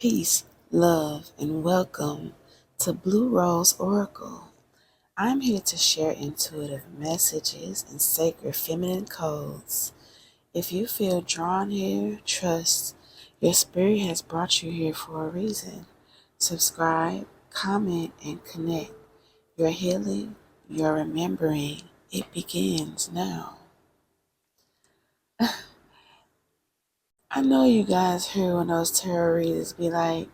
Peace, love, and welcome to Blue Rose Oracle. I'm here to share intuitive messages and sacred feminine codes. If you feel drawn here, trust your spirit has brought you here for a reason. Subscribe, comment, and connect. Your healing, your remembering, it begins now. I know you guys hear when those tarot readers be like,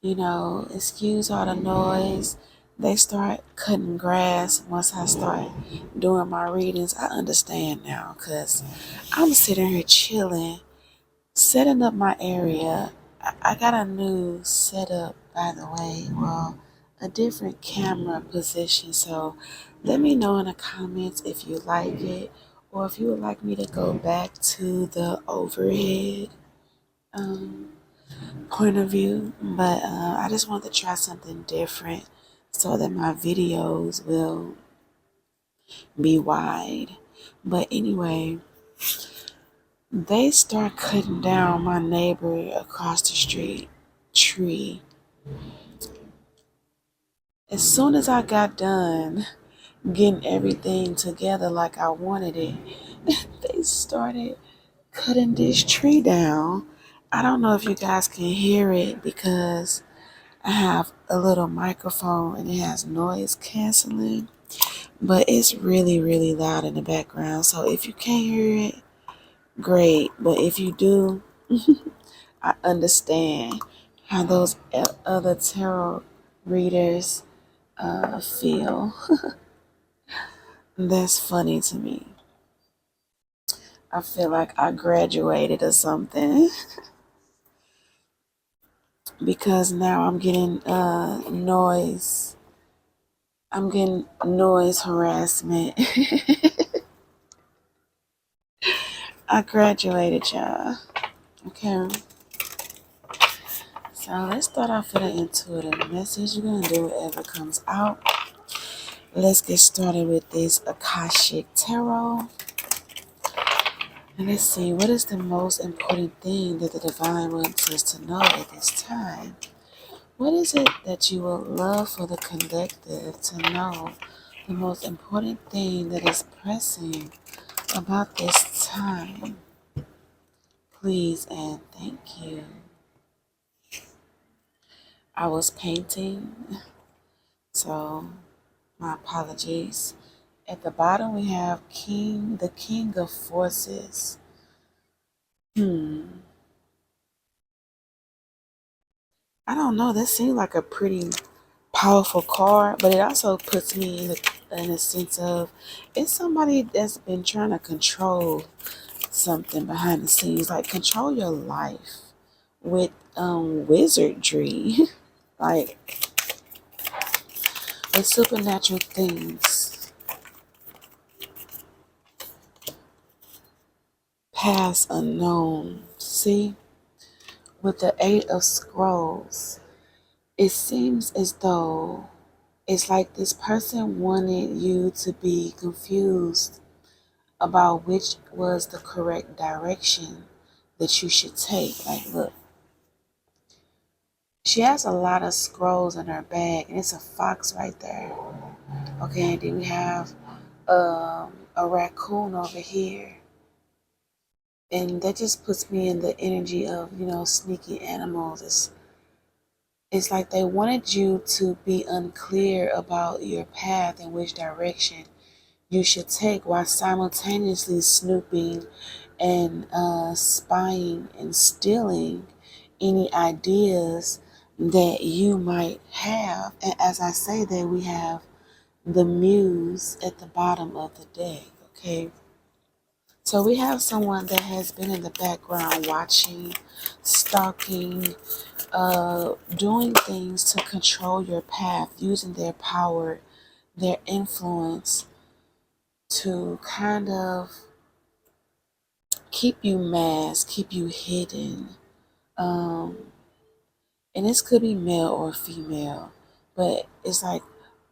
excuse all the noise. They start cutting grass once I start doing my readings. I understand now because I'm sitting here chilling, setting up my area. I got a new setup, by the way. Well, a different camera position. So let me know in the comments if you like it or if you would like me to go back to the overhead. Point of view, but I just wanted to try something different so that my videos will be wide. But anyway, they start cutting down my neighbor across the street tree. As soon as I got done getting everything together like I wanted it, they started cutting this tree down. I don't know if you guys can hear it because I have a little microphone and it has noise canceling, but it's really, really loud in the background. So if you can't hear it, great. But if you do, I understand how those other tarot readers feel. That's funny to me. I feel like I graduated or something because now I'm getting noise. I'm getting noise harassment. I graduated, y'all. Okay. So let's start off with an intuitive message. We're going to do whatever comes out. Let's get started with this Akashic Tarot. And let's see, what is the most important thing that the Divine wants us to know at this time? What is it that you would love for the collective to know? The most important thing that is pressing about this time. Please and thank you. I was painting, so my apologies. At the bottom we have the King of Forces. I don't know, that seems like a pretty powerful card, but it also puts me in a sense of it's somebody that's been trying to control something behind the scenes, like control your life with wizardry, like with supernatural things, past unknown. See, with the Eight of Scrolls, it seems as though it's like this person wanted you to be confused about which was the correct direction that you should take. Like, look, she has a lot of scrolls in her bag, and it's a fox right there. Okay, and then we have a raccoon over here. And that just puts me in the energy of, sneaky animals. It's like they wanted you to be unclear about your path and which direction you should take while simultaneously snooping and spying and stealing any ideas that you might have. And as I say that, we have the muse at the bottom of the deck, okay? So we have someone that has been in the background watching, stalking, doing things to control your path, using their power, their influence to kind of keep you masked, keep you hidden. And this could be male or female, but it's like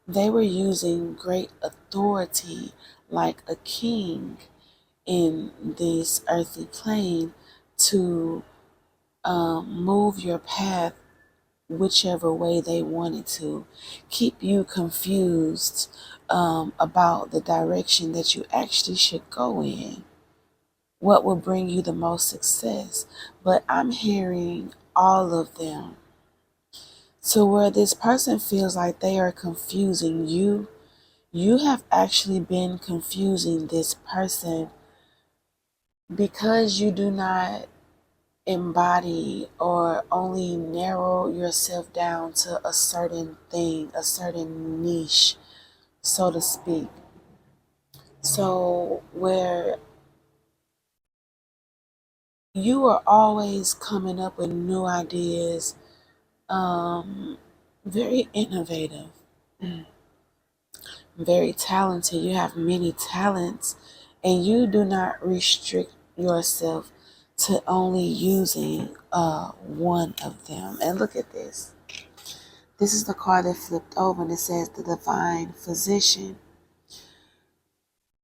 they were using great authority like a king in this earthly plane to move your path whichever way they wanted to, keep you confused about the direction that you actually should go in, what will bring you the most success. But I'm hearing all of them to where this person feels like they are confusing you. You have actually been confusing this person because you do not embody or only narrow yourself down to a certain thing, a certain niche, so to speak. So, where you are always coming up with new ideas, very innovative, very talented. You have many talents, and you do not restrict yourself to only using one of them. And look at this. This is the card that flipped over, and it says the divine physician.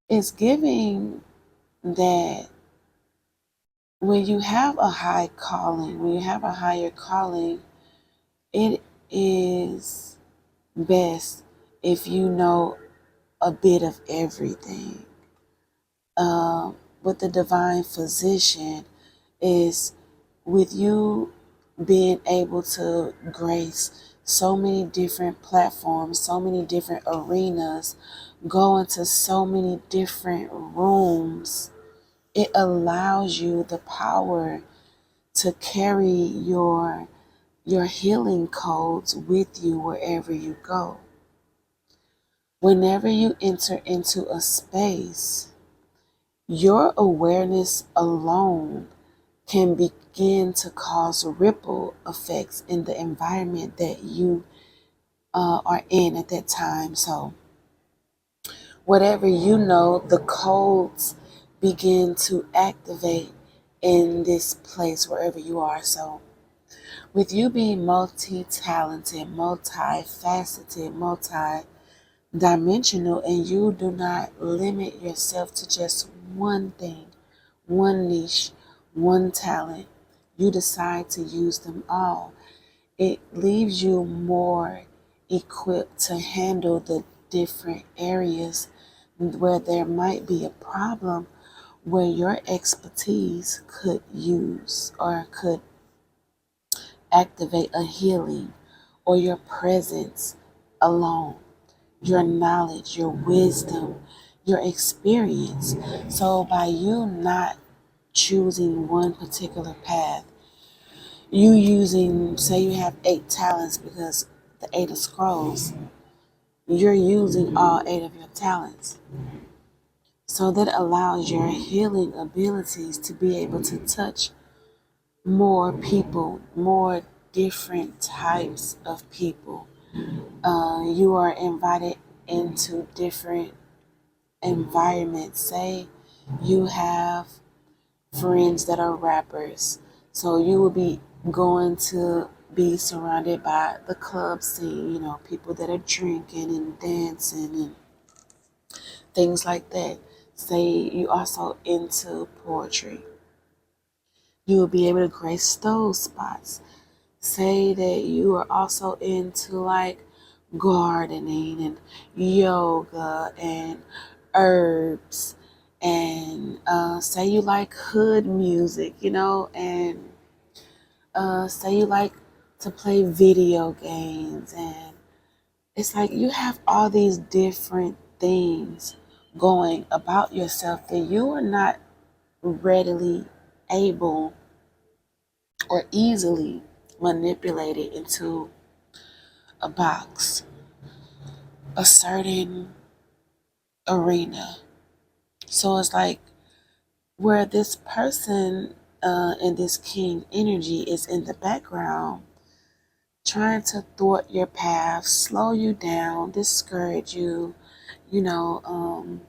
It's giving that when you have a high calling, when you have a higher calling, it is best if you know a bit of everything. With the divine physician is with you being able to grace so many different platforms, so many different arenas, go into so many different rooms. It allows you the power to carry your healing codes with you wherever you go. Whenever you enter into a space, your awareness alone can begin to cause ripple effects in the environment that you are in at that time. So, whatever you know, the codes begin to activate in this place wherever you are. So, with you being multi-talented, multifaceted, multi-dimensional, and you do not limit yourself to just one thing, one niche, one talent, you decide to use them all. It leaves you more equipped to handle the different areas where there might be a problem, where your expertise could use or could activate a healing, or your presence alone, your knowledge, your wisdom, your experience. So by you not choosing one particular path, you using, say you have 8 talents because the 8 of scrolls, you're using all 8 of your talents. So that allows your healing abilities to be able to touch more people, more different types of people. You are invited into different environments. Say you have friends that are rappers, so you will be going to be surrounded by the club scene, people that are drinking and dancing and things like that. Say you also into poetry, you will be able to grace those spots. Say that you are also into like gardening and yoga and herbs, and say you like hood music, and say you like to play video games, and it's like you have all these different things going about yourself that you are not readily able or easily manipulated into a box, a certain arena. So it's like where this person and this king energy is in the background, trying to thwart your path, slow you down, discourage you, you know, um,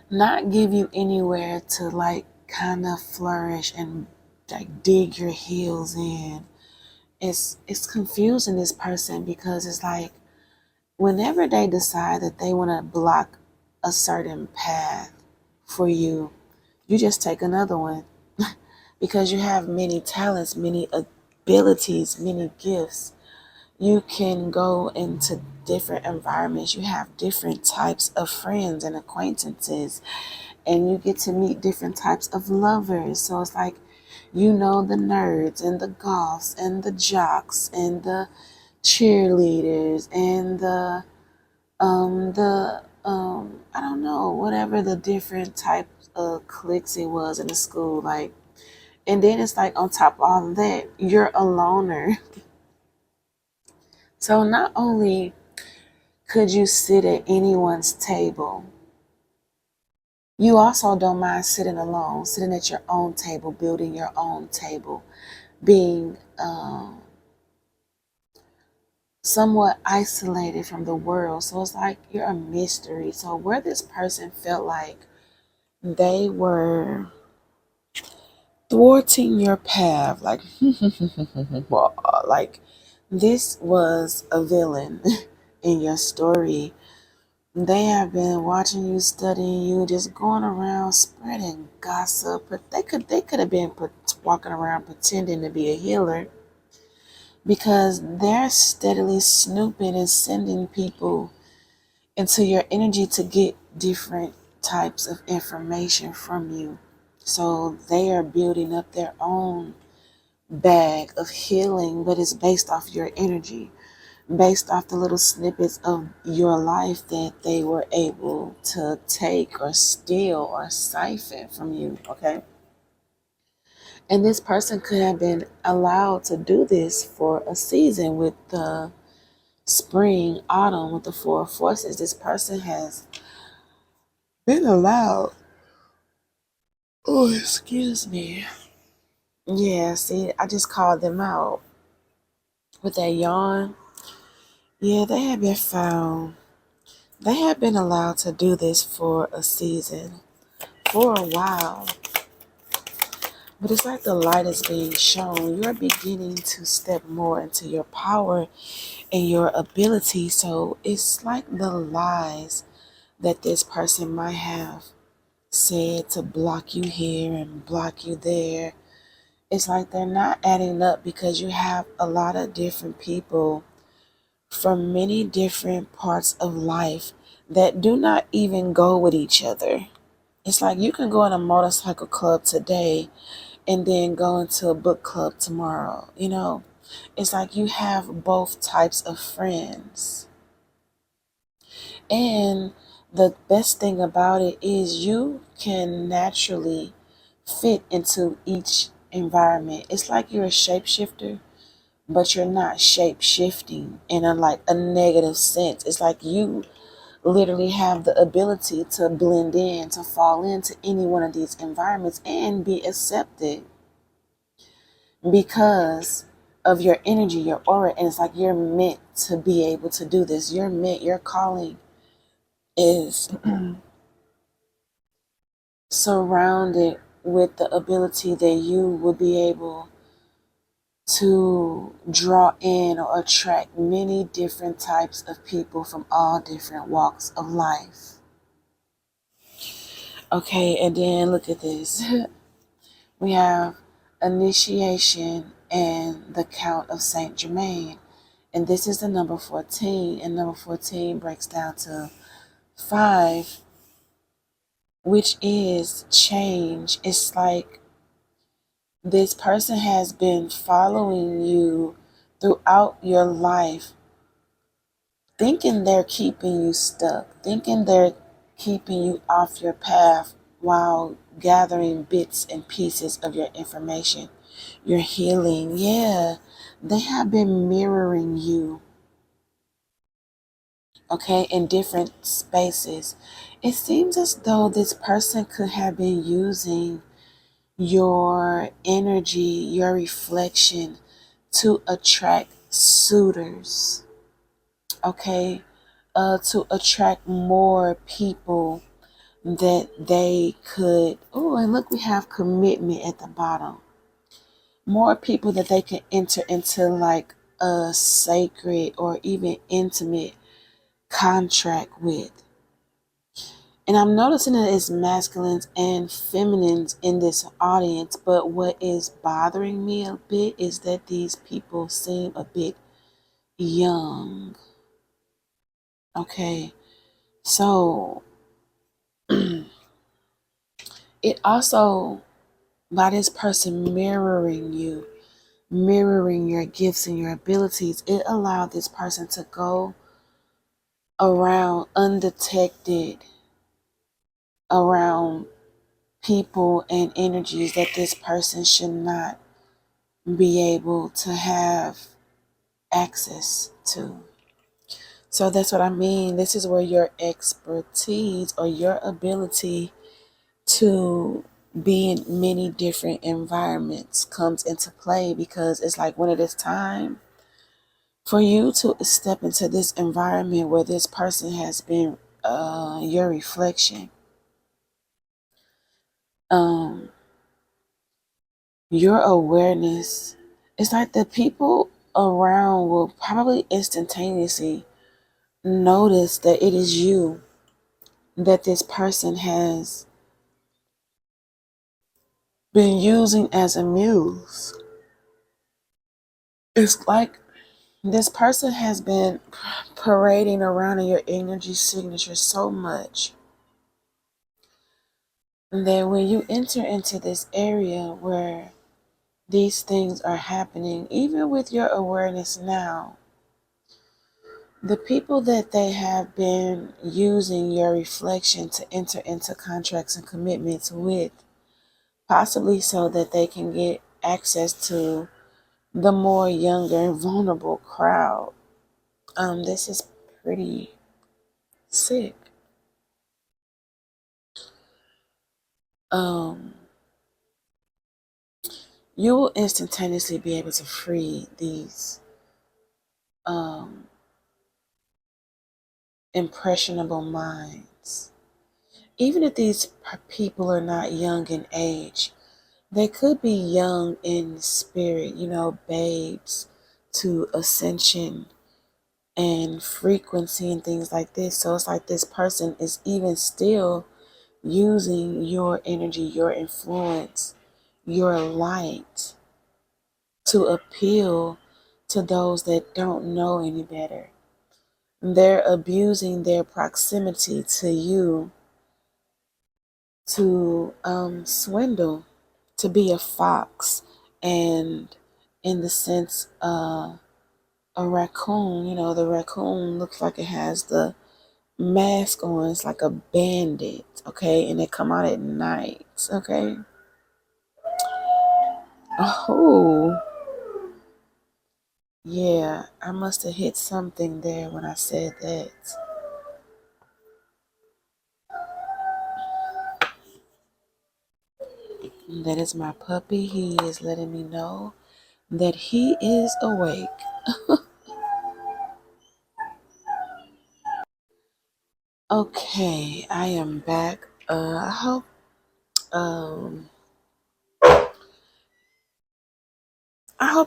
not give you anywhere to like kind of flourish and like dig your heels in. It's confusing this person because it's like whenever they decide that they want to block a certain path for you, you just take another one. because you have many talents, many abilities, many gifts. You can go into different environments. You have different types of friends and acquaintances, and you get to meet different types of lovers. So it's like, you know, the nerds and the goths and the jocks and the cheerleaders and I don't know, whatever the different types of cliques it was in the school, like. And then it's like, on top of all of that, you're a loner. So not only could you sit at anyone's table, you also don't mind sitting alone, sitting at your own table, building your own table, being somewhat isolated from the world. So it's like you're a mystery. So where this person felt like they were thwarting your path, like, well, like this was a villain in your story. They have been watching you, studying you, just going around spreading gossip. But they could have been walking around pretending to be a healer, because they're steadily snooping and sending people into your energy to get different types of information from you. So they are building up their own bag of healing, but it's based off your energy, based off the little snippets of your life that they were able to take or steal or siphon from you, okay? And this person could have been allowed to do this for a season with the spring, autumn, with the four forces. This person has been allowed. Oh, excuse me. Yeah, see, I just called them out with that yawn. Yeah, they have been found. They have been allowed to do this for a season, for a while. But it's like the light is being shown. You're beginning to step more into your power and your ability. So it's like the lies that this person might have said to block you here and block you there. It's like they're not adding up, because you have a lot of different people from many different parts of life that do not even go with each other. It's like you can go in a motorcycle club today and then go into a book club tomorrow. You know, it's like you have both types of friends. And the best thing about it is you can naturally fit into each environment. It's like you're a shapeshifter, but you're not shape shifting in a negative sense. It's like you literally have the ability to blend in, to fall into any one of these environments and be accepted because of your energy, your aura. And it's like you're meant to be able to do this. You're meant, your calling is surrounded with the ability that you will be able to draw in or attract many different types of people from all different walks of life. Okay, and then look at this. We have initiation and the Count of Saint Germain. And this is the number 14. And number 14 breaks down to 5, which is change. It's like this person has been following you throughout your life, thinking they're keeping you stuck, thinking they're keeping you off your path while gathering bits and pieces of your information, your healing. Yeah, they have been mirroring you, okay, in different spaces. It seems as though this person could have been using your energy, your reflection to attract suitors, okay, to attract more people that they could. Oh, and look, we have commitment at the bottom. More people that they can enter into like a sacred or even intimate contract with. And I'm noticing that it's masculines and feminines in this audience, but what is bothering me a bit is that these people seem a bit young. Okay, so it also, by this person mirroring you, mirroring your gifts and your abilities, it allowed this person to go around undetected around people and energies that this person should not be able to have access to. So that's what I mean. This is where your expertise or your ability to be in many different environments comes into play, because it's like when it is time for you to step into this environment where this person has been your reflection, your awareness, it's like the people around will probably instantaneously notice that it is you that this person has been using as a muse. It's like this person has been parading around in your energy signature so much that when you enter into this area where these things are happening, even with your awareness now, the people that they have been using your reflection to enter into contracts and commitments with, possibly so that they can get access to the more younger and vulnerable crowd. This is pretty sick. You will instantaneously be able to free these impressionable minds. Even if these people are not young in age, they could be young in spirit, babes to ascension and frequency and things like this. So it's like this person is even still using your energy, your influence, your light to appeal to those that don't know any better. They're abusing their proximity to you to swindle, to be a fox, and in the sense a raccoon. The raccoon looks like it has the mask on. It's like a bandit, okay? And they come out at night, okay? Oh, yeah, I must have hit something there when I said that. That is my puppy. He is letting me know that he is awake. Okay, I am back. I hope um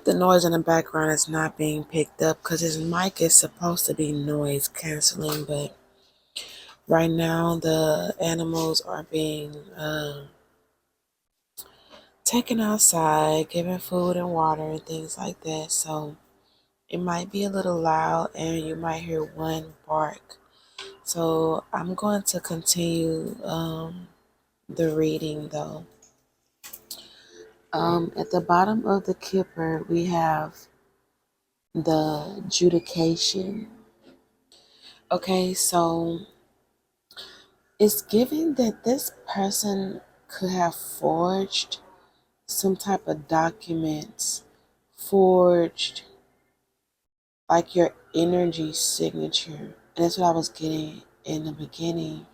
the noise in the background is not being picked up, because his mic is supposed to be noise canceling, but right now the animals are being taken outside, given food and water and things like that. So it might be a little loud and you might hear one bark. So I'm going to continue the reading though. At the bottom of the kipper, we have the judication. Okay, so it's given that this person could have forged some type of documents, forged like your energy signature. And that's what I was getting in the beginning.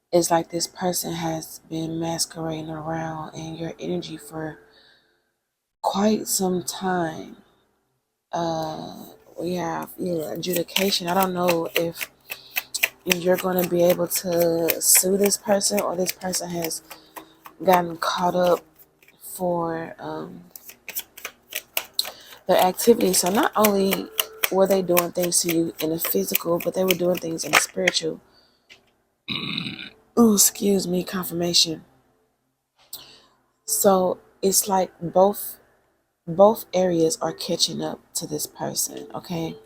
It's like this person has been masquerading around in your energy for quite some time. We have adjudication. I don't know if you're going to be able to sue this person, or this person has gotten caught up for their activity. So not only were they doing things to you in the physical, but they were doing things in the spiritual. Oh, excuse me, confirmation. So it's like both areas are catching up to this person, okay?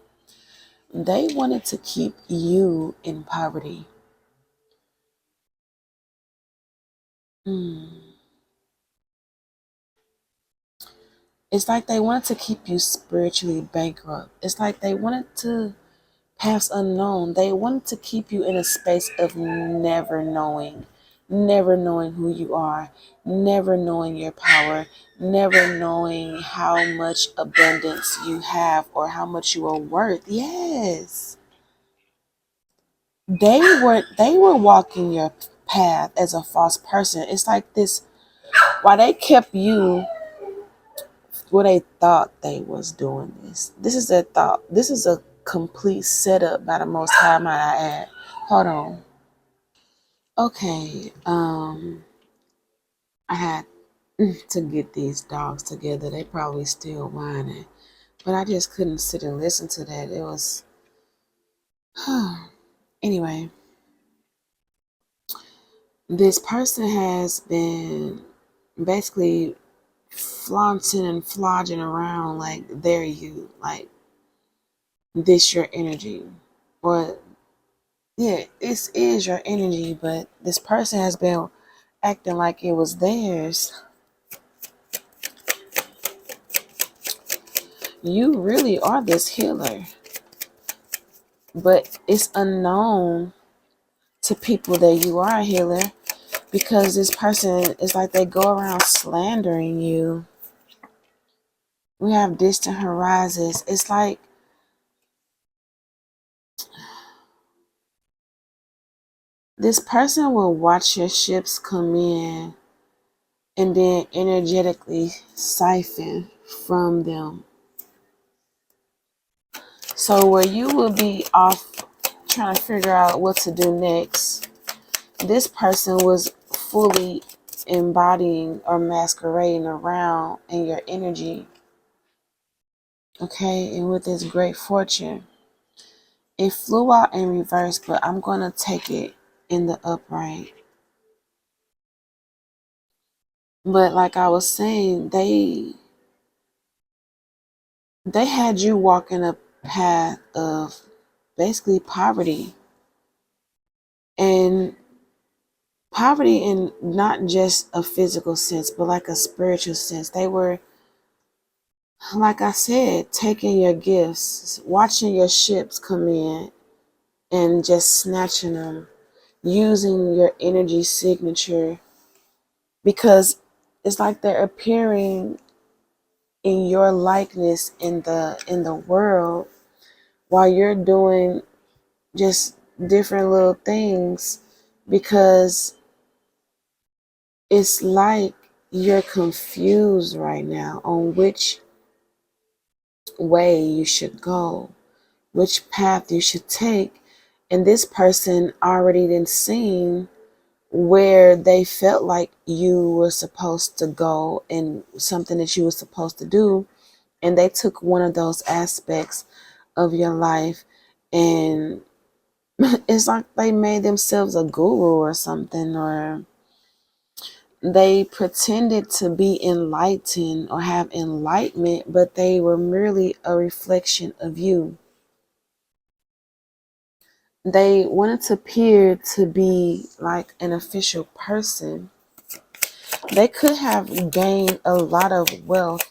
They wanted to keep you in poverty. Hmm. It's like they wanted to keep you spiritually bankrupt. It's like they wanted to, paths unknown, they wanted to keep you in a space of never knowing who you are, never knowing your power, never knowing how much abundance you have or how much you are worth. Yes. They were walking your path as a false person. It's like this, why they kept you, well, they thought they was doing this. This is their thought. This is a complete setup by the Most High, might I add. Hold on. Okay. I had to get these dogs together. They probably still whining, but I just couldn't sit and listen to that. It was anyway. This person has been basically flaunting and flogging around like they're you, like this your energy, or yeah, this is your energy, but this person has been acting like it was theirs. You really are this healer, but it's unknown to people that you are a healer because this person is like they go around slandering you. We have distant horizons. It's like this person will watch your ships come in and then energetically siphon from them. So where you will be off trying to figure out what to do next, this person was fully embodying or masquerading around in your energy. Okay, and with this great fortune, it flew out in reverse, but I'm going to take it in the upright. But like I was saying, they had you walking a path of basically poverty, and poverty in not just a physical sense but like a spiritual sense. They were, like I said, taking your gifts, watching your ships come in and just snatching them, using your energy signature, because it's like they're appearing in your likeness in the world while you're doing just different little things, because it's like you're confused right now on which way you should go, which path you should take. And this person already done seen where they felt like you were supposed to go and something that you were supposed to do. And they took one of those aspects of your life, and it's like they made themselves a guru or something, or they pretended to be enlightened or have enlightenment, but they were merely a reflection of you. They wanted to appear to be like an official person. They could have gained a lot of wealth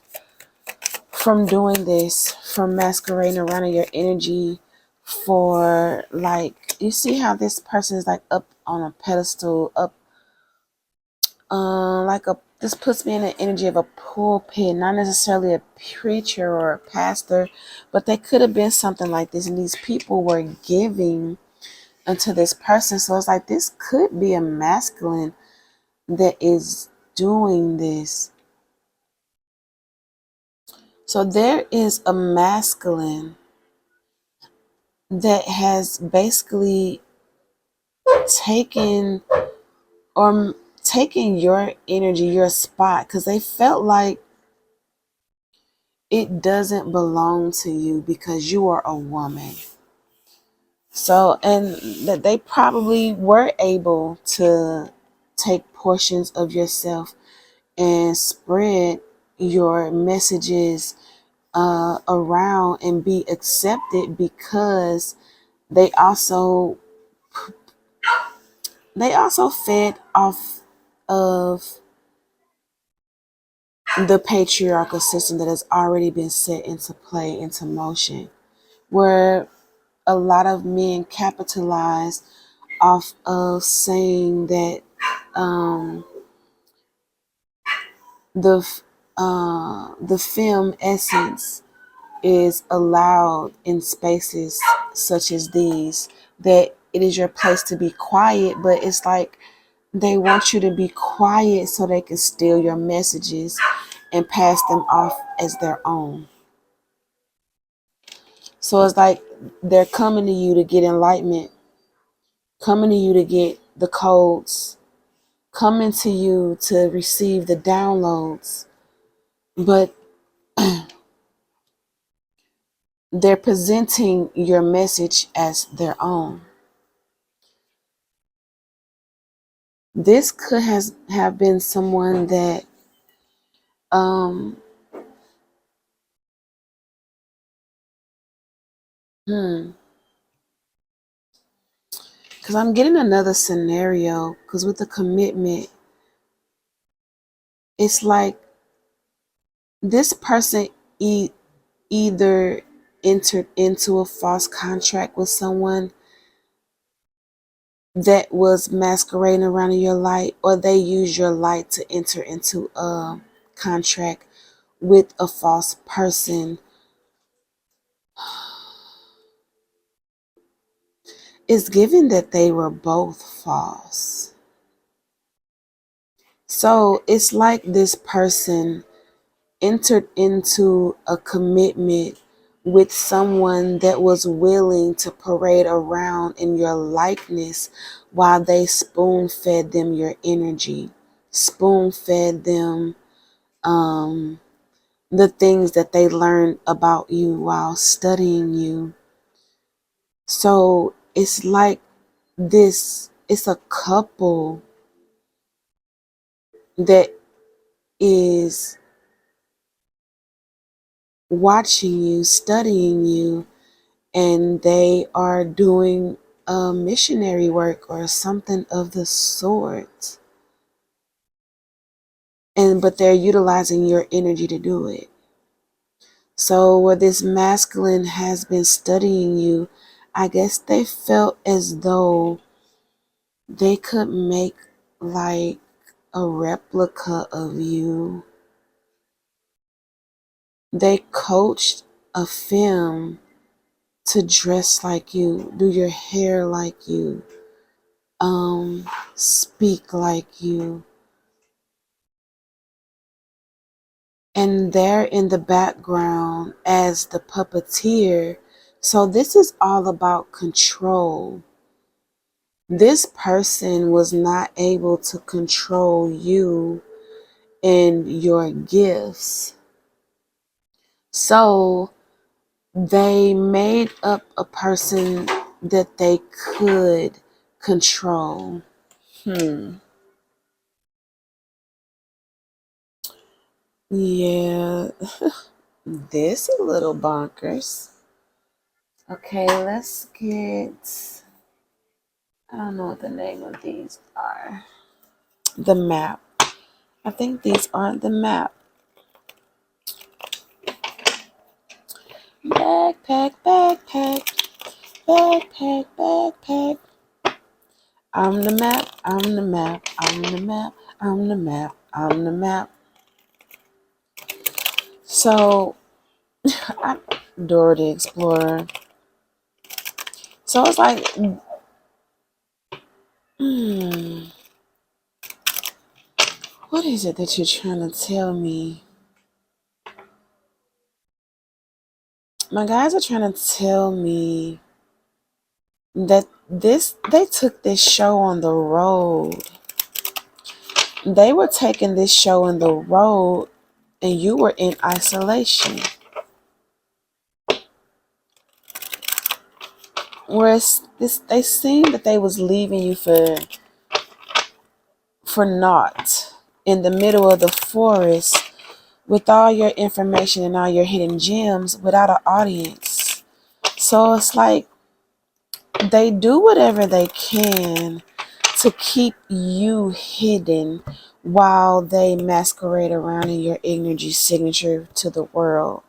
from doing this, from masquerading around in your energy, for like, you see how this person is like up on a pedestal, up like a, this puts me in the energy of a pulpit, not necessarily a preacher or a pastor, but they could have been something like this, and these people were giving unto this person. So it's like this could be a masculine that is doing this. So there is a masculine that has basically taken or taken your energy, your spot, because they felt like it doesn't belong to you because you are a woman. So, and that they probably were able to take portions of yourself and spread your messages around and be accepted, because they also fed off of the patriarchal system that has already been set into play, into motion, where a lot of men capitalize off of saying that the the film essence is allowed in spaces such as these, that it is your place to be quiet, but it's like they want you to be quiet so they can steal your messages and pass them off as their own. So it's like they're coming to you to get enlightenment, coming to you to get the codes, coming to you to receive the downloads, but they're presenting your message as their own. This could have been someone that um hmm because I'm getting another scenario, because with the commitment, it's like this person either entered into a false contract with someone that was masquerading around in your light, or they use your light to enter into a contract with a false person. It's given that they were both false. So it's like this person entered into a commitment with someone that was willing to parade around in your likeness while they spoon fed them your energy, spoon fed them the things that they learned about you while studying you. So it's like it's a couple that is watching you, studying you, and they are doing missionary work or something of the sort. But they're utilizing your energy to do it. So where this masculine has been studying you, I guess they felt as though they could make like a replica of you. They coached a film to dress like you, do your hair like you, speak like you. And they're in the background as the puppeteer. So this is all about control. This person was not able to control you and your gifts. So they made up a person that they could control. Yeah, this a little bonkers. Okay, let's get, I don't know what the name of these are. The map. I think these aren't the map. Backpack, backpack, backpack, backpack. I'm the map, I'm the map, I'm the map, I'm the map, I'm the map. So, I'm Dora the Explorer. So it's like, what is it that you're trying to tell me? My guys are trying to tell me that they took this show on the road. They were taking this show on the road and you were in isolation. Whereas they seemed that they was leaving you for naught in the middle of the forest with all your information and all your hidden gems without an audience. So it's like they do whatever they can to keep you hidden while they masquerade around in your energy signature to the world.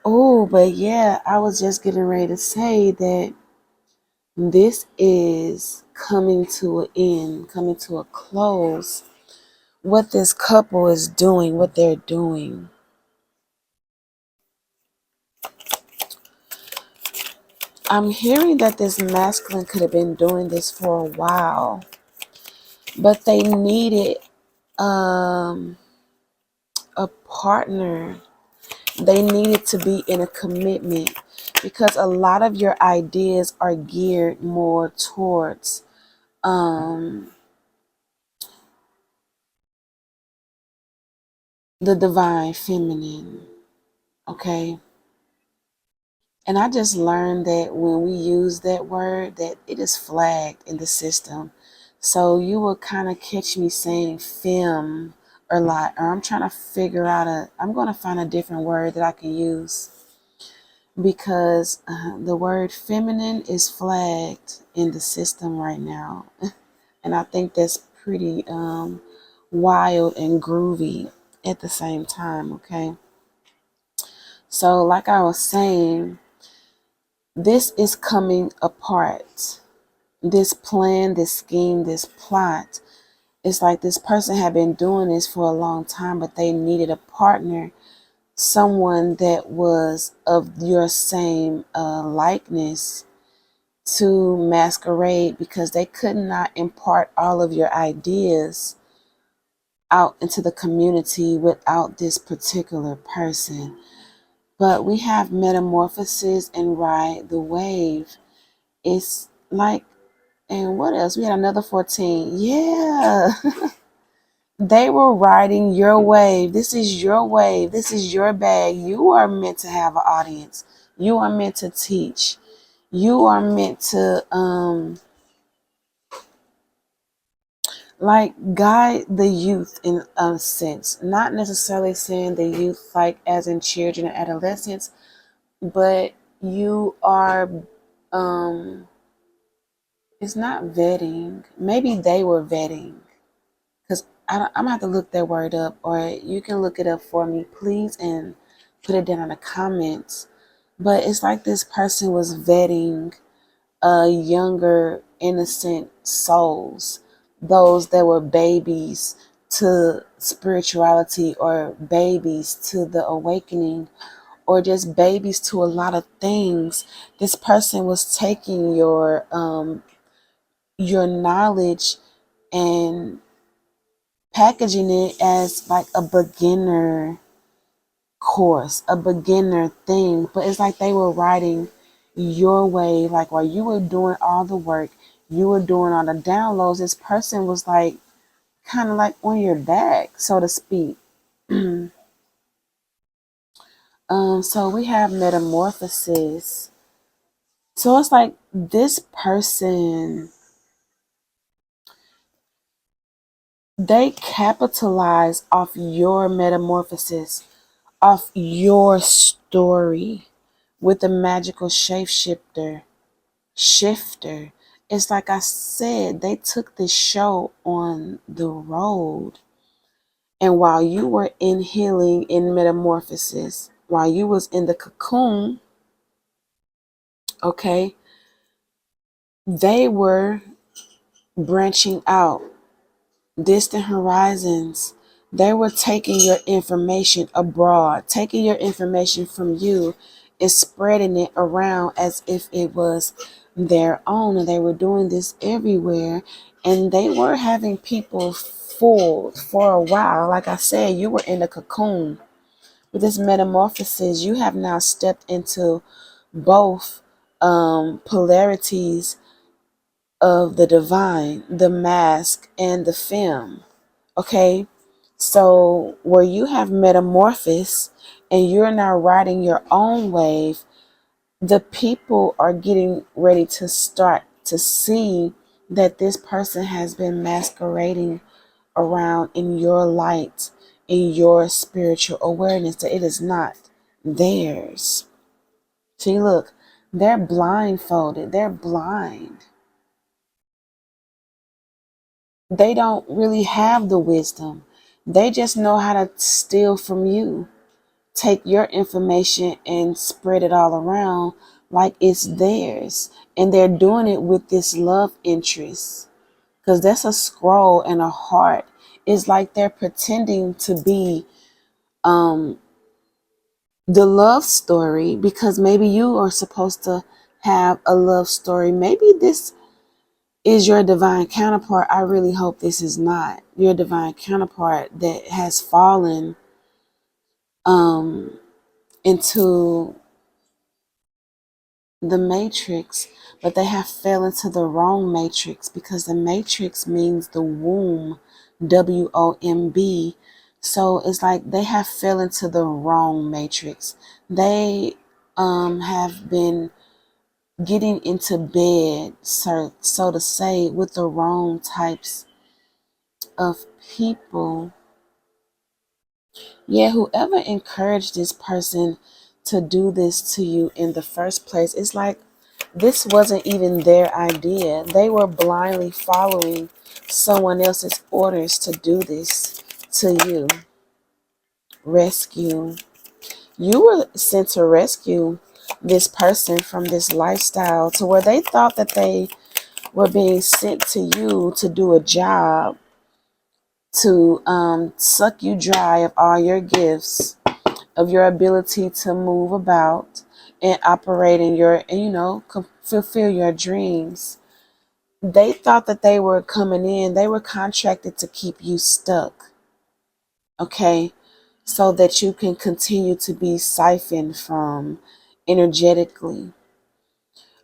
Oh, but yeah, I was just getting ready to say that this is coming to an end, coming to a close. What this couple is doing, what they're doing. I'm hearing that this masculine could have been doing this for a while, but they needed a partner. They needed to be in a commitment because a lot of your ideas are geared more towards the divine feminine. Okay. And I just learned that when we use that word, that it is flagged in the system. So you will kind of catch me saying fem or lot, or I'm trying to figure out I'm going to find a different word that I can use because the word feminine is flagged in the system right now. And I think that's pretty wild and groovy at the same time, okay? So like I was saying, this is coming apart. This plan, this scheme, this plot. It's like this person had been doing this for a long time, but they needed a partner, someone that was of your same likeness to masquerade because they could not impart all of your ideas out into the community without this particular person. But we have metamorphosis and ride the wave. It's like, and what else? We had another 14. Yeah. They were riding your wave. This is your wave. This is your bag. You are meant to have an audience. You are meant to teach. You are meant to like guide the youth in a sense. Not necessarily saying the youth like as in children and adolescents, but you are it's not vetting. Maybe they were vetting. Because I'm going to have to look that word up, or you can look it up for me, please, and put it down in the comments. But it's like this person was vetting younger, innocent souls, those that were babies to spirituality or babies to the awakening or just babies to a lot of things. This person was taking your knowledge and packaging it as like a beginner course, a beginner thing. But it's like they were riding your way, like while you were doing all the work, you were doing all the downloads. This person was like kind of like on your back, so to speak. So we have metamorphosis. So it's like this person, they capitalize off your metamorphosis, off your story with the magical shifter. It's like I said, they took this show on the road. And while you were in healing, in metamorphosis, while you was in the cocoon, okay, they were branching out, distant horizons. They were taking your information abroad, taking your information from you and spreading it around as if it was their own. And they were doing this everywhere. And they were having people fooled for a while. Like I said, you were in a cocoon. With this metamorphosis, you have now stepped into both polarities of the divine, the mask, and the femme. Okay, so where you have metamorphosed and you're now riding your own wave, the people are getting ready to start to see that this person has been masquerading around in your light, in your spiritual awareness, that it is not theirs. See, look, they're blindfolded, they're blind. They don't really have the wisdom. They just know how to steal from you, take your information and spread it all around like it's theirs. And they're doing it with this love interest, because that's a scroll and a heart. It's like they're pretending to be the love story, because maybe you are supposed to have a love story. Maybe this is your divine counterpart. I really hope this is not your divine counterpart that has fallen into the matrix, but they have fell into the wrong matrix, because the matrix means the womb, WOMB. So it's like they have fell into the wrong matrix. They have been getting into bed, so to say, with the wrong types of people. Yeah, whoever encouraged this person to do this to you in the first place, it's like this wasn't even their idea. They were blindly following someone else's orders to do this to you. Rescue. You were sent to rescue this person from this lifestyle, to where they thought that they were being sent to you to do a job, to suck you dry of all your gifts, of your ability to move about and operate in your, and fulfill your dreams. They thought that they were coming in, they were contracted to keep you stuck, okay, so that you can continue to be siphoned from energetically,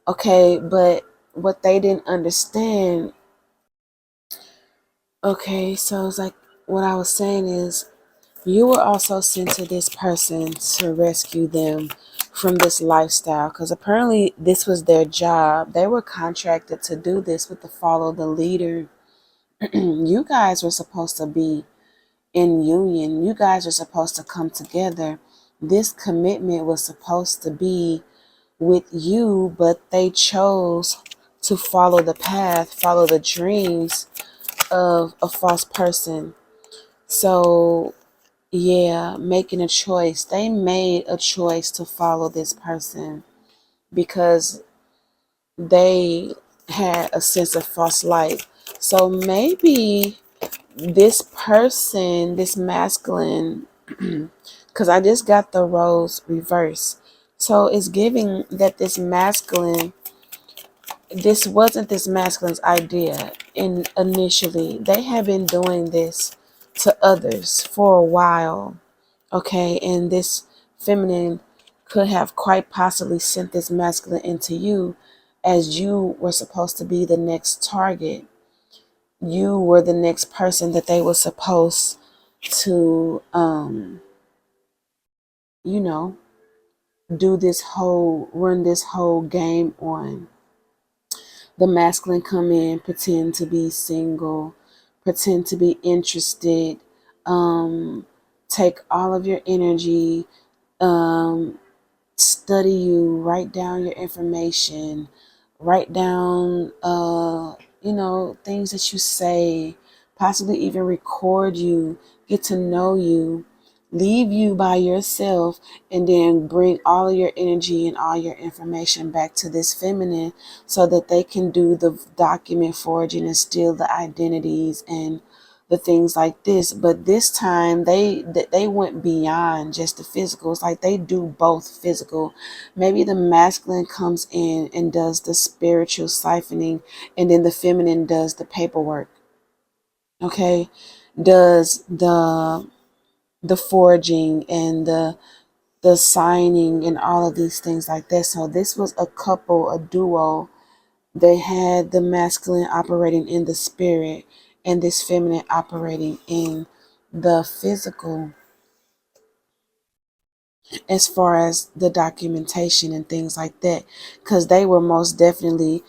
okay. But what they didn't understand, okay, so it's like what I was saying is, you were also sent to this person to rescue them from this lifestyle, because apparently this was their job. They were contracted to do this with the follow the leader. You guys were supposed to be in union. You guys are supposed to come together. This commitment was supposed to be with you, but they chose to follow the path, follow the dreams of a false person. So yeah, making a choice. They made a choice to follow this person because they had a sense of false light. So maybe this person, this masculine, because I just got the roles reversed. So it's giving that this wasn't this masculine's idea. And initially, they have been doing this to others for a while. Okay, and this feminine could have quite possibly sent this masculine into you, as you were supposed to be the next target. You were the next person that they were supposed to, you know, run this whole game on. The masculine come in, pretend to be single, pretend to be interested, take all of your energy, um, study you, write down your information, write down things that you say, possibly even record you, get to know you, leave you by yourself, and then bring all of your energy and all your information back to this feminine, so that they can do the document forging and steal the identities and the things like this. But this time they went beyond just the physical. It's like they do both physical. Maybe the masculine comes in and does the spiritual siphoning, and then the feminine does the paperwork, okay, does the forging and the signing and all of these things like that. So this was a couple, a duo. They had the masculine operating in the spirit and this feminine operating in the physical. as far as the documentation and things like that, because they were most definitely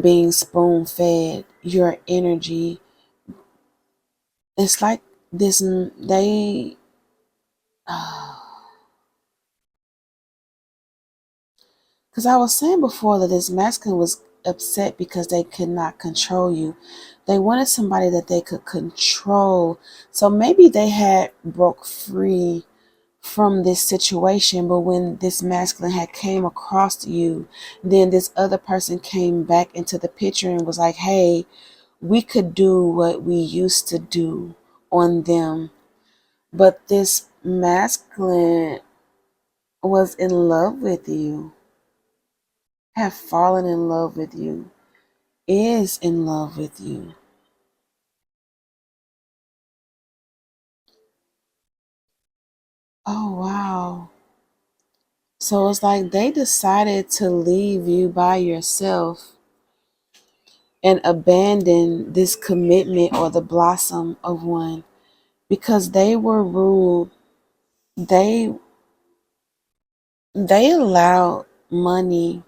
being spoon fed your energy. It's like this, they, because I was saying before that this masculine was upset because they could not control you. They wanted somebody that they could control. So maybe they had broke free from this situation, but when this masculine had came across you, then this other person came back into the picture and was like, hey, we could do what we used to do on them. But this masculine was in love with you, have fallen in love with you, is in love with you. Oh, wow. So it's like they decided to leave you by yourself and abandon this commitment or the blossom of one because they were rude. They they allowed money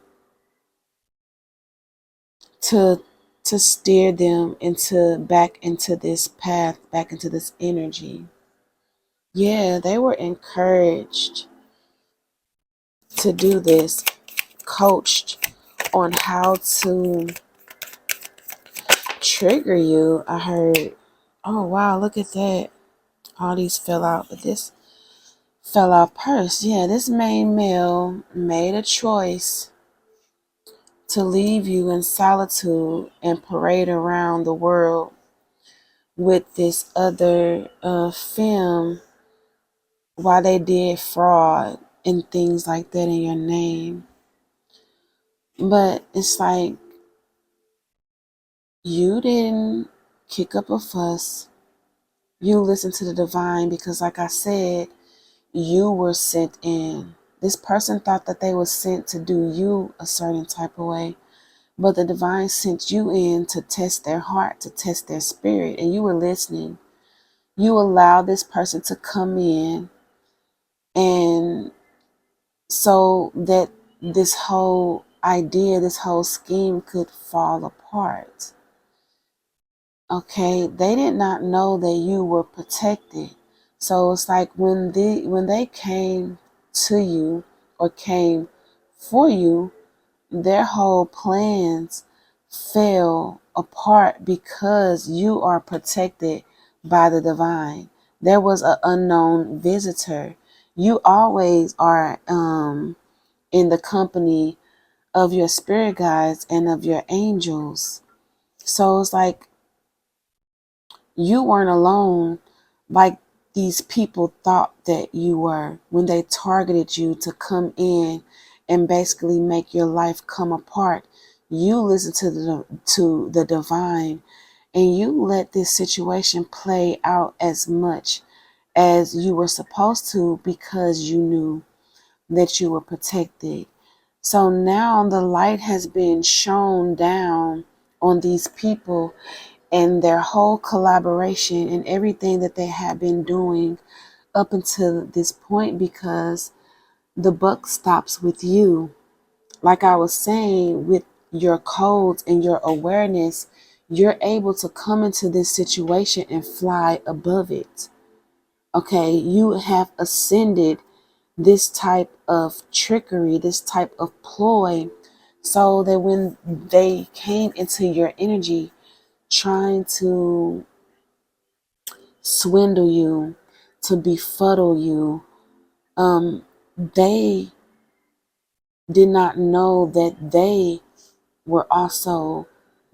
to steer them into back into this path, back into this energy. Yeah, they were encouraged to do this, coached on how to trigger you. I heard, oh wow, look at that. All these fell out, but this fell out first. Yeah, this main male made a choice to leave you in solitude and parade around the world with this other film while they did fraud and things like that in your name. But it's like you didn't kick up a fuss. You listened to the divine because, like I said, you were sent in. This person thought that they were sent to do you a certain type of way, but the divine sent you in to test their heart, to test their spirit, and you were listening. You allowed this person to come in, and so that this whole idea, this whole scheme could fall apart. Okay, they did not know that you were protected. So it's like when they came to you or came for you, their whole plans fell apart because you are protected by the divine. There was an unknown visitor. You always are in the company of your spirit guides and of your angels. So it's like you weren't alone like these people thought that you were when they targeted you to come in and basically make your life come apart. You listen to the divine and you let this situation play out as much as you were supposed to because you knew that you were protected. So now the light has been shone down on these people and their whole collaboration and everything that they have been doing up until this point because the buck stops with you. Like I was saying, with your codes and your awareness, you're able to come into this situation and fly above it. Okay, you have ascended this type of trickery, this type of ploy, so that when they came into your energy trying to swindle you, to befuddle you, they did not know that they were also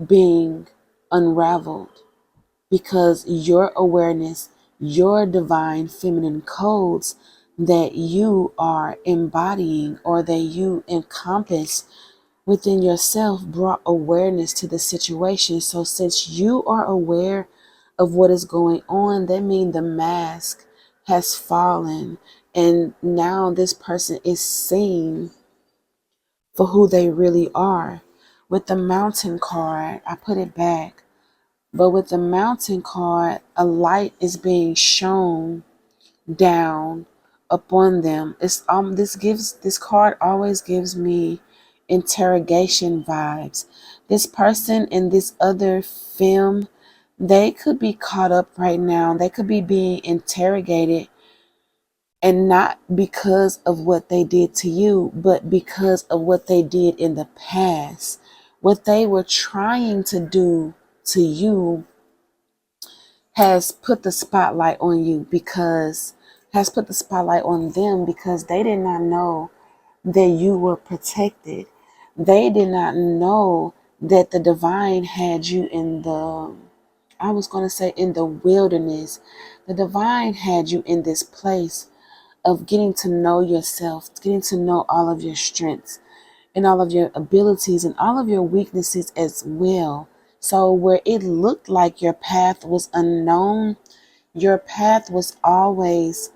being unraveled because your awareness, your divine feminine codes that you are embodying or that you encompass within yourself brought awareness to the situation. So since you are aware of what is going on, that means the mask has fallen and now this person is seen for who they really are. With the mountain card, I put it back, but with the mountain card, a light is being shown down upon them. This card always gives me interrogation vibes. This person in this other film, they could be caught up right now. They could be being interrogated, and not because of what they did to you, but because of what they did in the past. What they were trying to do to you has put the spotlight on you, because has put the spotlight on them, because they did not know that you were protected. They did not know that the divine had you in the, I was going to say, in the wilderness. The divine had you in this place of getting to know yourself, getting to know all of your strengths and all of your abilities and all of your weaknesses as well. So where it looked like your path was unknown, your path was always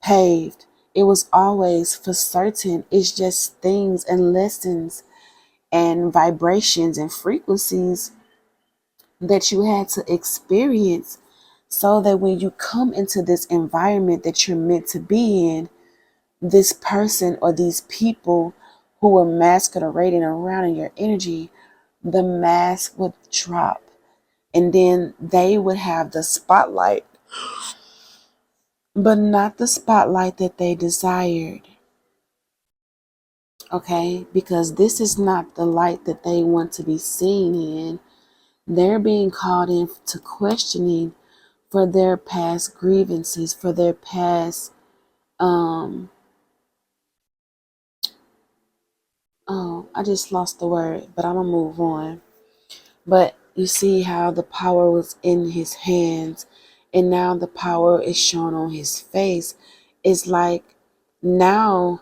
paved. It was always for certain. It's just things and lessons and vibrations and frequencies that you had to experience, so that when you come into this environment that you're meant to be in, this person or these people who were masquerading around in your energy, the mask would drop, and then they would have the spotlight, but not the spotlight that they desired. Okay, because this is not the light that they want to be seen in. They're being called in to questioning for their past grievances, for their past I just lost the word, but I'm gonna move on. But you see how the power was in his hands, and now the power is shown on his face. It's like now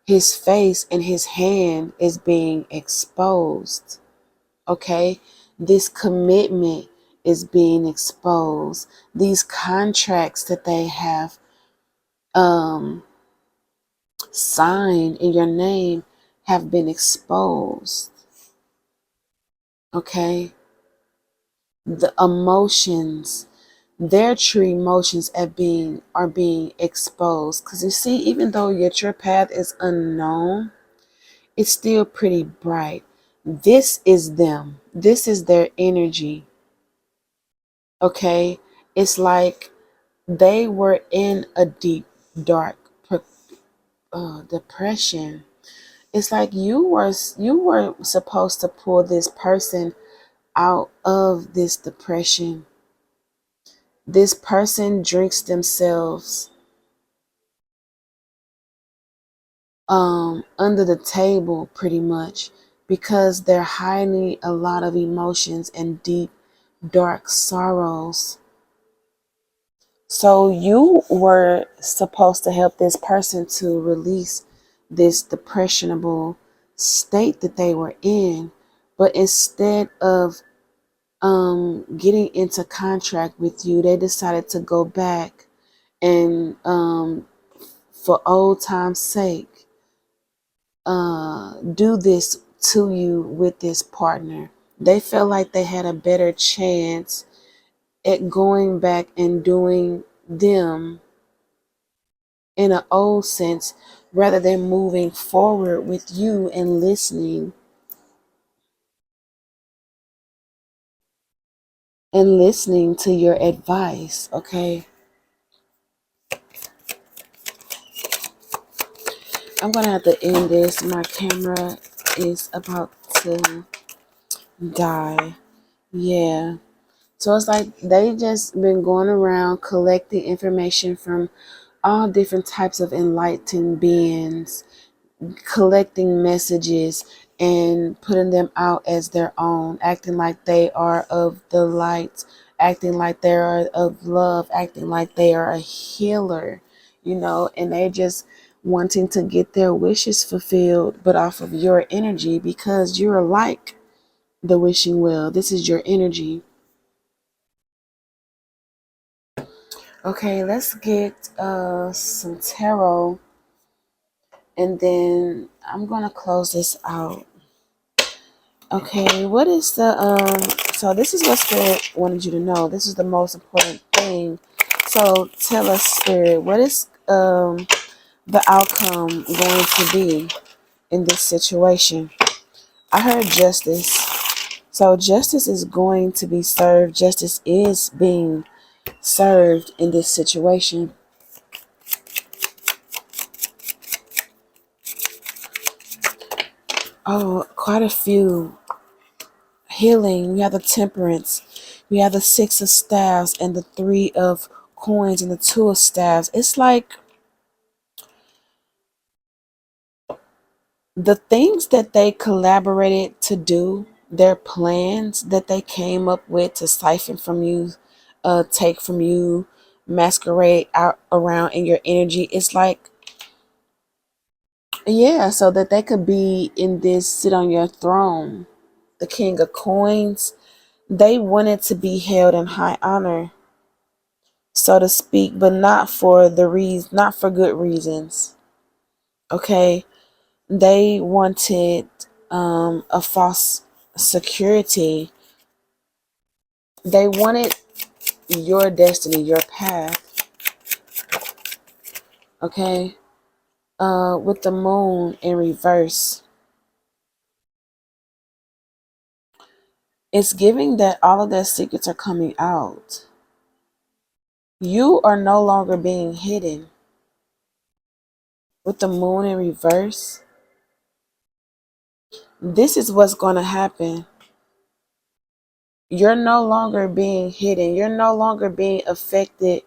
his face and his hand is being exposed. Okay? This commitment is being exposed. These contracts that they have signed in your name have been exposed. Okay? The emotions, their true emotions are being exposed. Because you see, even though yet your path is unknown, it's still pretty bright. This is them. This is their energy. Okay? It's like they were in a deep, dark depression. It's like you were supposed to pull this person out of this depression. This person drinks themselves under the table pretty much, because they're hiding a lot of emotions and deep dark sorrows. So you were supposed to help this person to release this depressionable state that they were in, but instead of getting into contract with you, they decided to go back and for old time's sake, do this to you with this partner. They felt like they had a better chance at going back and doing them in an old sense, rather than moving forward with you and listening to your advice. Okay, I'm gonna have to end this. My camera is about to die. Yeah. So it's like they just been going around collecting information from all different types of enlightened beings, collecting messages and putting them out as their own, acting like they are of the light, acting like they are of love, acting like they are a healer, and they just wanting to get their wishes fulfilled, but off of your energy, because you're like the wishing well. This is your energy. Okay, let's get some tarot, and then I'm gonna close this out. Okay, what is the so this is what Spirit wanted you to know. This is the most important thing. So tell us, Spirit, what is the outcome going to be in this situation? I heard justice. So justice is going to be served. Justice is being served in this situation. Oh, quite a few. Healing. We have the temperance. We have the 6 of staves and the 3 of coins and the 2 of staves. It's like the things that they collaborated to do, their plans that they came up with to siphon from you, take from you, masquerade out around in your energy. It's like, yeah, so that they could be in this, sit on your throne. The King of Coins, they wanted to be held in high honor, so to speak, but not for not for good reasons. Okay, they wanted a false security. They wanted your destiny, your path. Okay, with the moon in reverse, it's giving that all of their secrets are coming out. You are no longer being hidden. With the moon in reverse, this is what's going to happen. You're no longer being hidden. You're no longer being affected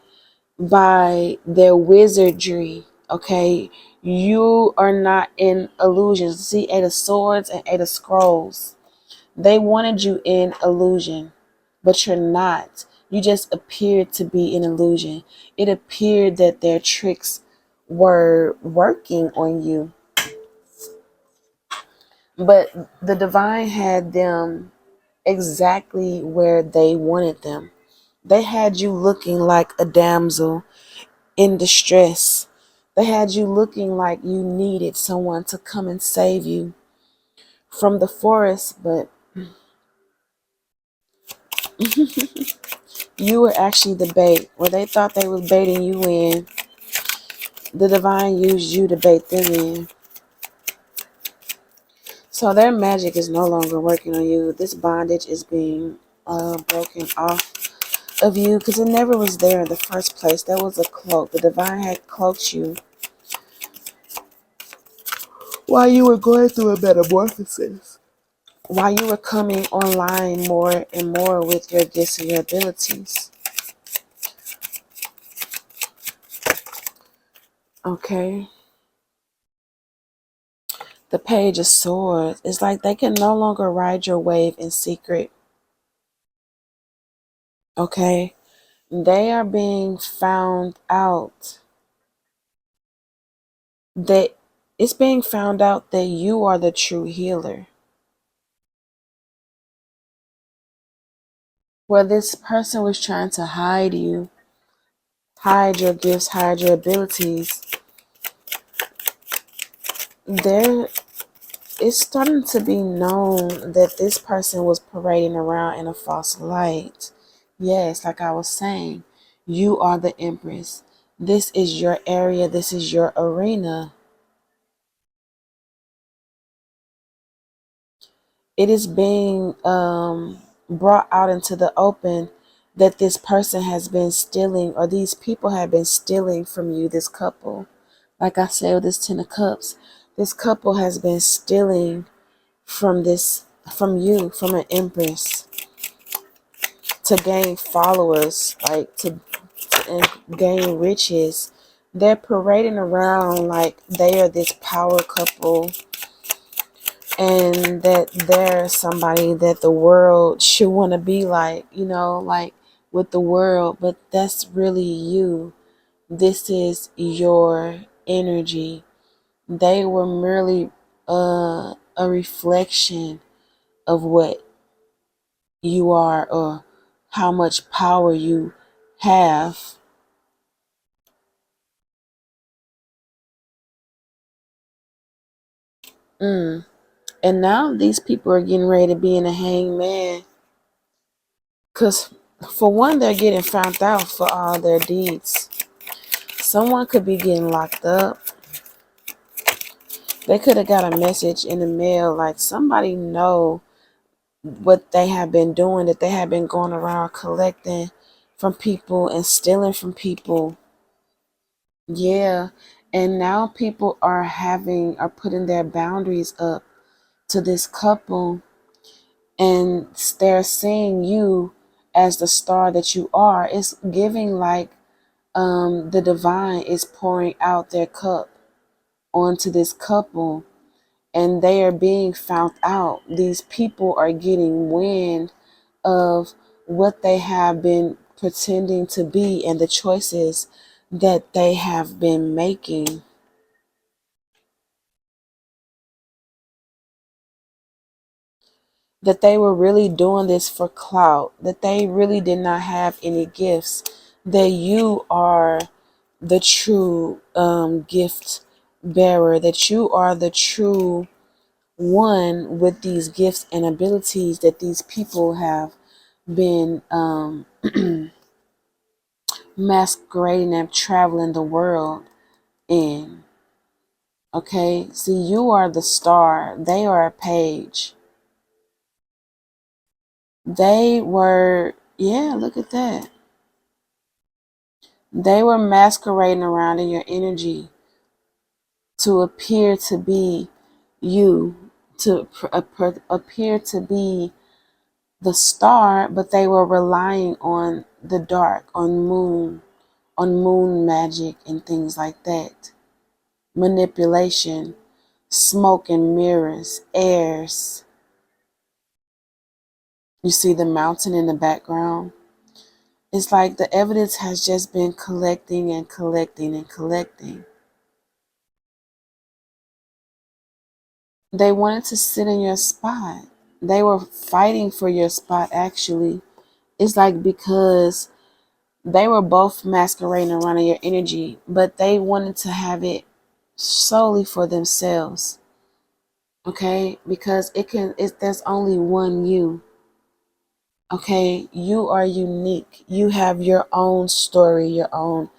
by their wizardry. Okay, you are not in illusions. See, 8 of Swords and 8 of Scrolls. They wanted you in illusion, but you're not. You just appeared to be in illusion. It appeared that their tricks were working on you, but the divine had them exactly where they wanted them. They had you looking like a damsel in distress. They had you looking like you needed someone to come and save you from the forest, but you were actually the bait. Where they thought they was baiting you in, the divine used you to bait them in. So their magic is no longer working on you. This bondage is being broken off of you because it never was there in the first place. That was a cloak. The divine had cloaked you while you were going through a metamorphosis, while you were coming online more and more with your gifts and your abilities. Okay. The Page of Swords. It's like they can no longer ride your wave in secret. Okay. They are being found out. That it's being found out that you are the true healer. Where this person was trying to hide you, hide your gifts, hide your abilities. There, it's starting to be known that this person was parading around in a false light. Yes, like I was saying, you are the Empress. This is your area. This is your arena. It is being brought out into the open that this person has been stealing, or these people have been stealing from you, this couple. Like I said, with this 10 of Cups, this couple has been stealing from you, from an Empress, to gain followers, like to gain riches. They're parading around like they are this power couple, and that they're somebody that the world should want to be like, like with the world, but that's really you. This is your energy. They were merely a reflection of what you are, or how much power you have. Mm. And now these people are getting ready to be in a hangman. Because, for one, they're getting found out for all their deeds. Someone could be getting locked up. They could have got a message in the mail like somebody know what they have been doing, that they have been going around collecting from people and stealing from people. Yeah. And now people are putting their boundaries up to this couple, and they're seeing you as the star that you are. It's giving like the divine is pouring out their cup onto this couple, and they are being found out. These people are getting wind of what they have been pretending to be and the choices that they have been making. That they were really doing this for clout, that they really did not have any gifts, that you are the true gift bearer, that you are the true one with these gifts and abilities that these people have been masquerading and traveling the world in. Okay, see, you are the star, they are a page. They were, yeah, look at that. They were masquerading around in your energy to appear to be you, to appear to be the star, but they were relying on the dark, on moon magic and things like that. Manipulation, smoke and mirrors, airs. You see the mountain in the background? It's like the evidence has just been collecting and collecting and collecting. They wanted to sit in your spot. They were fighting for your spot, actually. It's like because they were both masquerading around in your energy, but they wanted to have it solely for themselves. Okay? Because there's only one you. Okay? You are unique. You have your own story, your own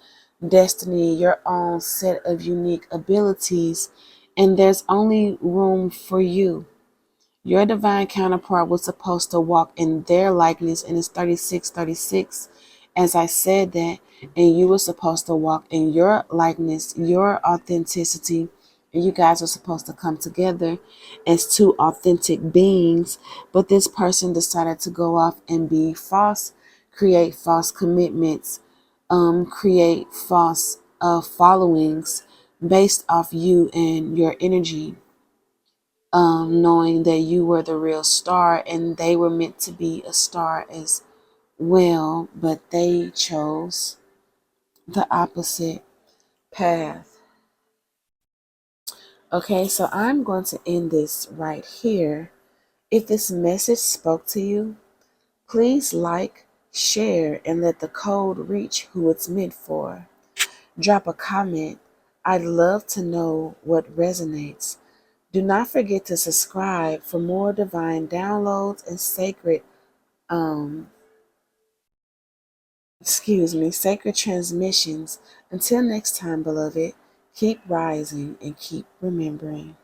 destiny, your own set of unique abilities, and there's only room for you. Your divine counterpart was supposed to walk in their likeness, and it's 3636. As I said that, and you were supposed to walk in your likeness, your authenticity, and you guys are supposed to come together as two authentic beings. But this person decided to go off and be false, create false commitments, create false followings based off you and your energy, knowing that you were the real star and they were meant to be a star as well, but they chose the opposite path. Okay, so I'm going to end this right here. If this message spoke to you, please like, share, and let the code reach who it's meant for. Drop a comment. I'd love to know what resonates. Do not forget to subscribe for more divine downloads and sacred transmissions. Until next time, beloved, keep rising and keep remembering.